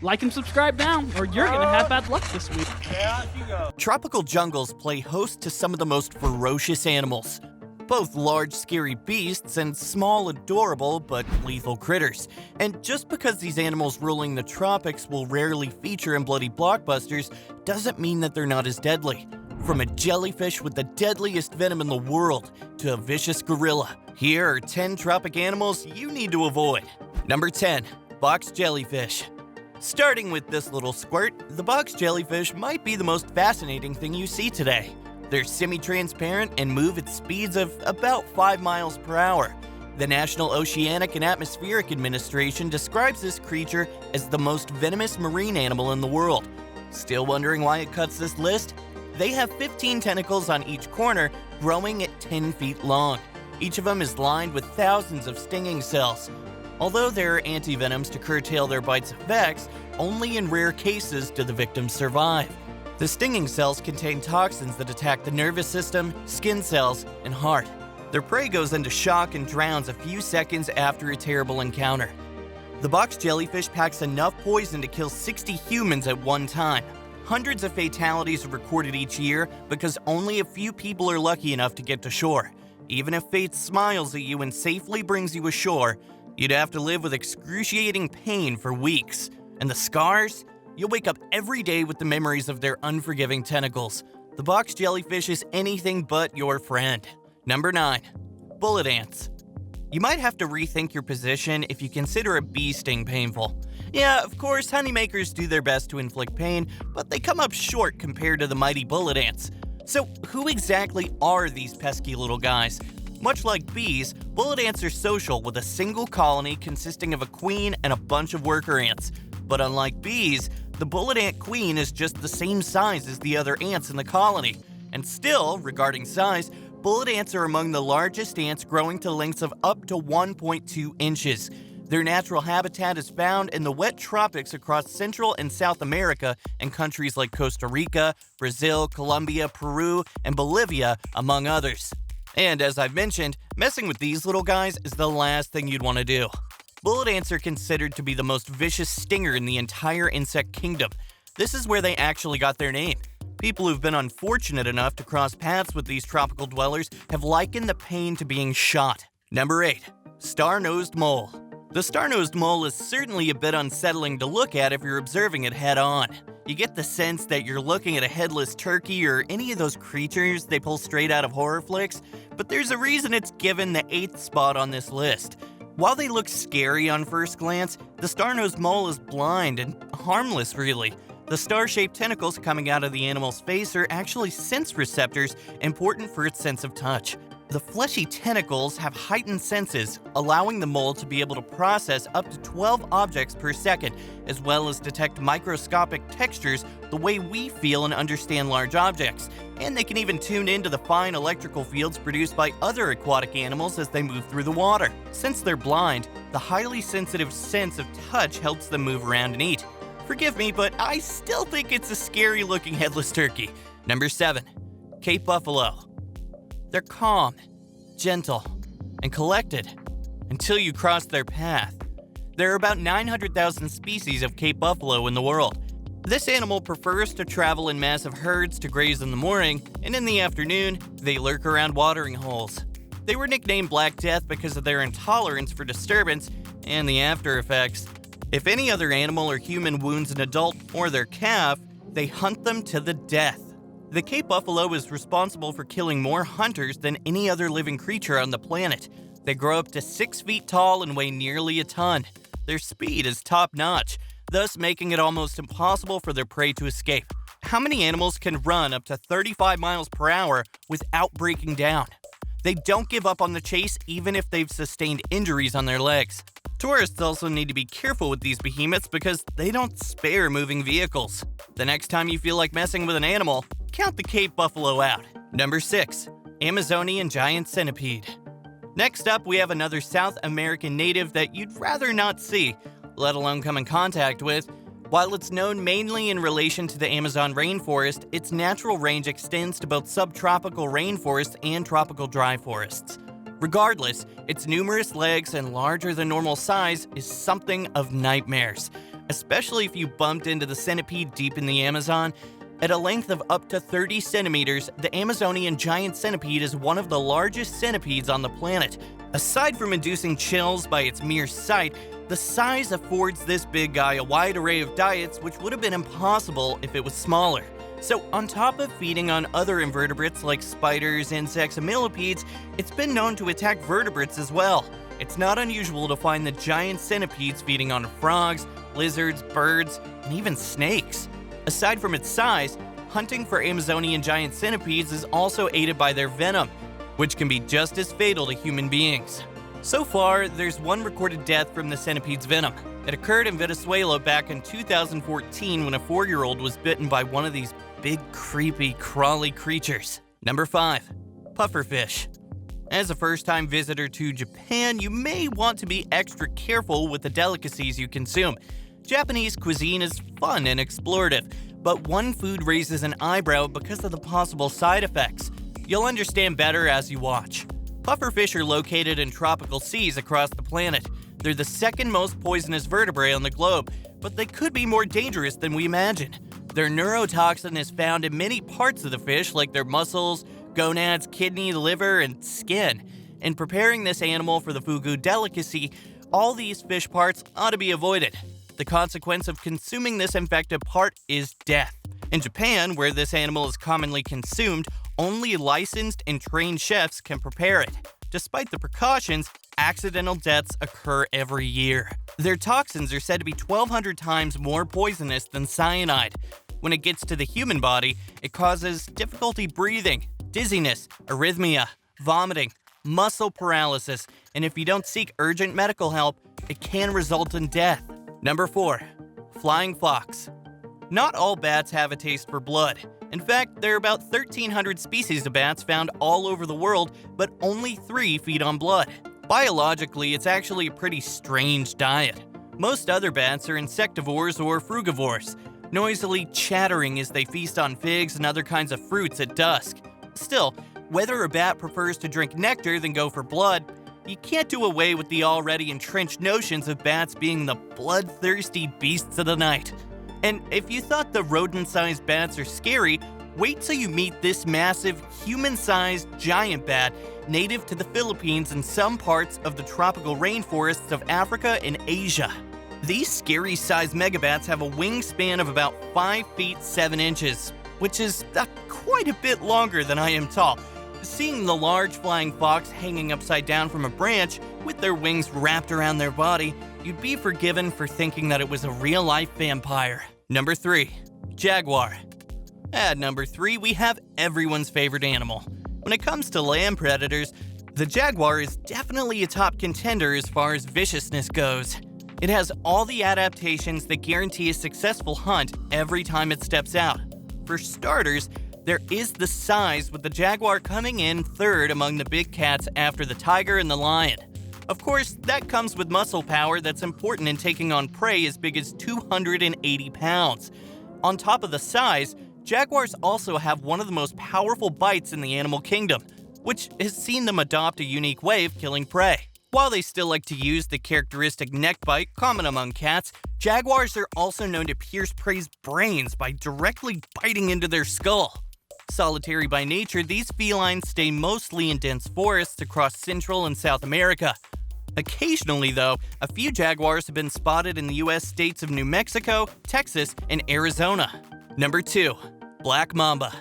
Like and subscribe now, or you're gonna have bad luck this week. Tropical jungles play host to some of the most ferocious animals. Both large, scary beasts and small, adorable, but lethal critters. And just because these animals ruling the tropics will rarely feature in bloody blockbusters doesn't mean that they're not as deadly. From a jellyfish with the deadliest venom in the world to a vicious gorilla, here are 10 tropic animals you need to avoid. Number 10. Box jellyfish. Starting with this little squirt, the box jellyfish might be the most fascinating thing you see today. They're semi-transparent and move at speeds of about 5 miles per hour. The National Oceanic and Atmospheric Administration describes this creature as the most venomous marine animal in the world. Still wondering why it cuts this list? They have 15 tentacles on each corner, growing at 10 feet long. Each of them is lined with thousands of stinging cells. Although there are antivenoms to curtail their bite's effects, only in rare cases do the victims survive. The stinging cells contain toxins that attack the nervous system, skin cells, and heart. Their prey goes into shock and drowns a few seconds after a terrible encounter. The box jellyfish packs enough poison to kill 60 humans at one time. Hundreds of fatalities are recorded each year because only a few people are lucky enough to get to shore. Even if fate smiles at you and safely brings you ashore, you'd have to live with excruciating pain for weeks. And the scars? You'll wake up every day with the memories of their unforgiving tentacles. The box jellyfish is anything but your friend. Number 9. Bullet ants. You might have to rethink your position if you consider a bee sting painful. Yeah, of course, honeymakers do their best to inflict pain, but they come up short compared to the mighty bullet ants. So who exactly are these pesky little guys? Much like bees, bullet ants are social with a single colony consisting of a queen and a bunch of worker ants. But unlike bees, the bullet ant queen is just the same size as the other ants in the colony. And still, regarding size, bullet ants are among the largest ants, growing to lengths of up to 1.2 inches. Their natural habitat is found in the wet tropics across Central and South America and countries like Costa Rica, Brazil, Colombia, Peru, and Bolivia, among others. And as I've mentioned, messing with these little guys is the last thing you'd want to do. Bullet ants are considered to be the most vicious stinger in the entire insect kingdom. This is where they actually got their name. People who've been unfortunate enough to cross paths with these tropical dwellers have likened the pain to being shot. Number 8. Star-nosed mole. The star-nosed mole is certainly a bit unsettling to look at if you're observing it head-on. You get the sense that you're looking at a headless turkey or any of those creatures they pull straight out of horror flicks, but there's a reason it's given the 8th spot on this list. While they look scary on first glance, the star-nosed mole is blind and harmless, really. The star-shaped tentacles coming out of the animal's face are actually sense receptors important for its sense of touch. The fleshy tentacles have heightened senses, allowing the mole to be able to process up to 12 objects per second, as well as detect microscopic textures the way we feel and understand large objects. And they can even tune into the fine electrical fields produced by other aquatic animals as they move through the water. Since they're blind, the highly sensitive sense of touch helps them move around and eat. Forgive me, but I still think it's a scary-looking headless turkey. Number 7. Cape buffalo. They're calm, gentle, and collected until you cross their path. There are about 900,000 species of Cape buffalo in the world. This animal prefers to travel in massive herds to graze in the morning, and in the afternoon, they lurk around watering holes. They were nicknamed Black Death because of their intolerance for disturbance and the after effects. If any other animal or human wounds an adult or their calf, they hunt them to the death. The Cape buffalo is responsible for killing more hunters than any other living creature on the planet. They grow up to 6 feet tall and weigh nearly a ton. Their speed is top-notch, thus making it almost impossible for their prey to escape. How many animals can run up to 35 miles per hour without breaking down? They don't give up on the chase even if they've sustained injuries on their legs. Tourists also need to be careful with these behemoths because they don't spare moving vehicles. The next time you feel like messing with an animal, count the Cape buffalo out. Number 6. Amazonian giant centipede. Next up, we have another South American native that you'd rather not see, let alone come in contact with. While it's known mainly in relation to the Amazon rainforest, its natural range extends to both subtropical rainforests and tropical dry forests. Regardless, its numerous legs and larger than normal size is something of nightmares. especially if you bumped into the centipede deep in the Amazon. At a length of up to 30 centimeters, the Amazonian giant centipede is one of the largest centipedes on the planet. Aside from inducing chills by its mere sight, the size affords this big guy a wide array of diets which would have been impossible if it was smaller. So on top of feeding on other invertebrates like spiders, insects, and millipedes, it's been known to attack vertebrates as well. It's not unusual to find the giant centipedes feeding on frogs, lizards, birds, and even snakes. Aside from its size, hunting for Amazonian giant centipedes is also aided by their venom, which can be just as fatal to human beings. So far, there's one recorded death from the centipede's venom. It occurred in Venezuela back in 2014 when a 4-year-old was bitten by one of these big, creepy, crawly creatures. Number 5. Pufferfish. As a first-time visitor to Japan, you may want to be extra careful with the delicacies you consume. Japanese cuisine is fun and explorative, but one food raises an eyebrow because of the possible side effects. You'll understand better as you watch. Pufferfish are located in tropical seas across the planet. They're the second most poisonous vertebrae on the globe, but they could be more dangerous than we imagine. Their neurotoxin is found in many parts of the fish, like their muscles, gonads, kidney, liver, and skin. In preparing this animal for the fugu delicacy, all these fish parts ought to be avoided. The consequence of consuming this infected part is death. In Japan, where this animal is commonly consumed, only licensed and trained chefs can prepare it. Despite the precautions, accidental deaths occur every year. Their toxins are said to be 1,200 times more poisonous than cyanide. When it gets to the human body, it causes difficulty breathing, dizziness, arrhythmia, vomiting, muscle paralysis, and if you don't seek urgent medical help, it can result in death. Number 4. Flying fox. Not all bats have a taste for blood. In fact, there are about 1,300 species of bats found all over the world, but only 3 feed on blood. Biologically, it's actually a pretty strange diet. Most other bats are insectivores or frugivores, noisily chattering as they feast on figs and other kinds of fruits at dusk. Still, whether a bat prefers to drink nectar than go for blood, you can't do away with the already entrenched notions of bats being the bloodthirsty beasts of the night. And if you thought the rodent-sized bats are scary, wait till you meet this massive, human-sized giant bat native to the Philippines and some parts of the tropical rainforests of Africa and Asia. These scary-sized megabats have a wingspan of about 5 feet 7 inches, which is quite a bit longer than I am tall. Seeing the large flying fox hanging upside down from a branch with their wings wrapped around their body, you'd be forgiven for thinking that it was a real-life vampire. Number 3. Jaguar. At number 3, we have everyone's favorite animal. When it comes to land predators, the jaguar is definitely a top contender as far as viciousness goes. It has all the adaptations that guarantee a successful hunt every time it steps out. For starters, there is the size, with the jaguar coming in third among the big cats after the tiger and the lion. Of course, that comes with muscle power that's important in taking on prey as big as 280 pounds. On top of the size, jaguars also have one of the most powerful bites in the animal kingdom, which has seen them adopt a unique way of killing prey. While they still like to use the characteristic neck bite common among cats, jaguars are also known to pierce prey's brains by directly biting into their skull. Solitary by nature, these felines stay mostly in dense forests across Central and South America. Occasionally, though, a few jaguars have been spotted in the U.S. states of New Mexico, Texas, and Arizona. Number 2. Black mamba.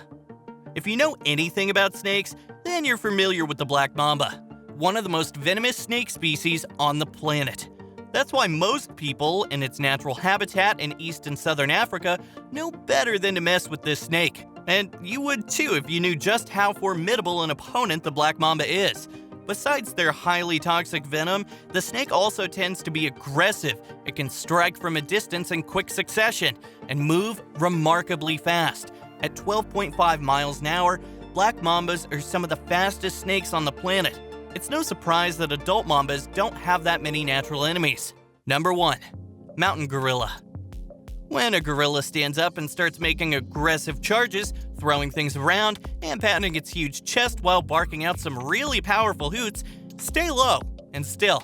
If you know anything about snakes, then you're familiar with the black mamba, one of the most venomous snake species on the planet. That's why most people in its natural habitat in East and Southern Africa know better than to mess with this snake. And you would too if you knew just how formidable an opponent the black mamba is. Besides their highly toxic venom, the snake also tends to be aggressive. It can strike from a distance in quick succession and move remarkably fast. At 12.5 miles an hour, black mambas are some of the fastest snakes on the planet. It's no surprise that adult mambas don't have that many natural enemies. Number 1. Mountain gorilla. When a gorilla stands up and starts making aggressive charges, throwing things around, and patting its huge chest while barking out some really powerful hoots, stay low and still.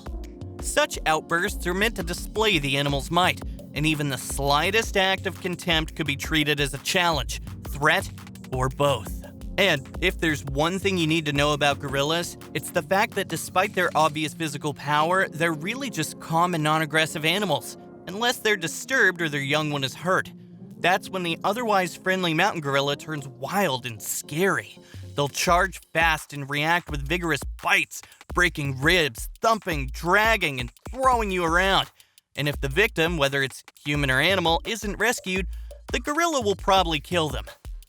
Such outbursts are meant to display the animal's might, and even the slightest act of contempt could be treated as a challenge, threat, or both. And if there's one thing you need to know about gorillas, it's the fact that despite their obvious physical power, they're really just calm and non-aggressive animals, unless they're disturbed or their young one is hurt. That's when the otherwise friendly mountain gorilla turns wild and scary. They'll charge fast and react with vigorous bites, breaking ribs, thumping, dragging, and throwing you around. And if the victim, whether it's human or animal, isn't rescued, the gorilla will probably kill them.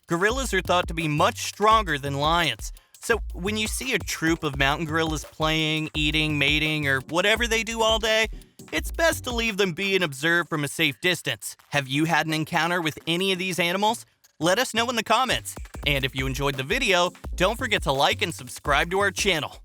Gorillas are thought to be much stronger than lions. So when you see a troop of mountain gorillas playing, eating, mating, or whatever they do all day, it's best to leave them be and observe from a safe distance. Have you had an encounter with any of these animals? Let us know in the comments. And if you enjoyed the video, don't forget to like and subscribe to our channel.